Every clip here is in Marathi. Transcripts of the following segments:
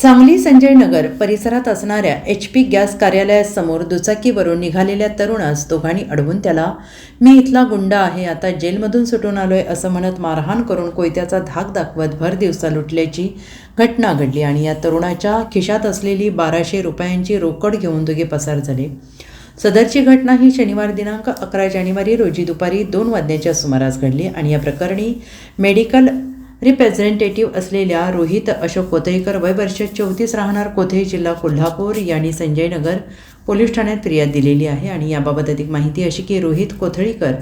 सांगली संजय नगर परिसरात असणाऱ्या HP गॅस कार्यालयासमोर दुचाकीवरून निघालेल्या तरुणास दोघांनी अडवून त्याला "मी इथला गुंड आहे, आता जेलमधून सुटून आलोय" असं म्हणत मारहाण करून कोयत्याचा धाक दाखवत भर दिवसा लुटल्याची घटना घडली आणि या तरुणाच्या खिशात असलेली 1200 रुपयांची रोकड घेऊन दोघे पसार झाले. सदरची घटना ही शनिवार दिनांक 11 जानेवारी रोजी दुपारी 2 वाजण्याच्या सुमारास घडली आणि या प्रकरणी मेडिकल रिप्रेझेंटेटिव्ह असलेल्या रोहित अशोक कोथळीकर वय वर्ष 34 राहणार कोथळी जिल्हा कोल्हापूर यांनी संजय नगर पोलीस ठाण्यात फिर्याद दिलेली आहे. आणि याबाबत अधिक माहिती अशी की रोहित कोथळीकर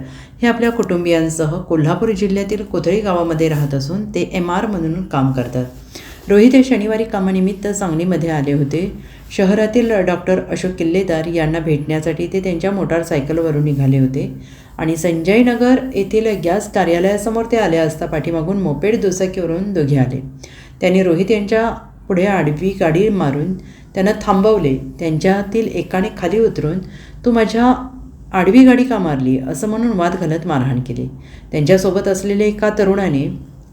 हे आपल्या कुटुंबियांसह कोल्हापूर जिल्ह्यातील कोथळी गावामध्ये राहत असून ते MR म्हणून काम करतात. रोहित हे शनिवारी कामानिमित्त सांगलीमध्ये आले होते. शहरातील डॉक्टर अशोक किल्लेदार यांना भेटण्यासाठी ते त्यांच्या मोटारसायकलवरून निघाले होते आणि संजय नगर येथील गॅस कार्यालयासमोर ते आले असता पाठीमागून मोपेड दुचाकीवरून दोघे आले. त्यांनी रोहित यांच्या पुढे आडवी गाडी मारून त्यांना थांबवले. त्यांच्यातील एकाने खाली उतरून "तू माझ्या आडवी गाडी का मारली?" असं म्हणून वाद घालत मारहाण केली. त्यांच्यासोबत असलेल्या एका तरुणाने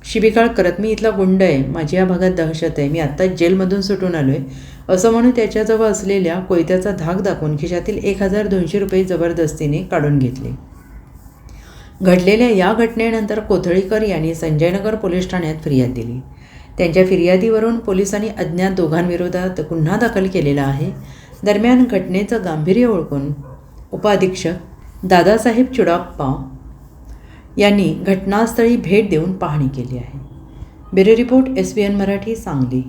शिबिकाळ करत "मी इथला गुंड आहे, माझी या भागात दहशत आहे, मी आत्ताच जेलमधून सुटून आलो आहे" असं म्हणून त्याच्याजवळ असलेल्या कोयत्याचा धाक दाखवून खिशातील 1200 रुपये जबरदस्तीने काढून घेतले. घडलेल्या या घटनेनंतर कोथळीकर यांनी संजयनगर पोलीस ठाण्यात फिर्याद दिली. त्यांच्या फिर्यादीवरून पोलिसांनी अज्ञात दोघांविरोधात गुन्हा दाखल केलेला आहे. दरम्यान घटनेचं गांभीर्य ओळखून उपअधीक्षक दादासाहेब चुडाप्पा यांनी घटनास्थळी भेट देऊन पाहणी केली आहे. Bureau report SBN Marathi Sangli.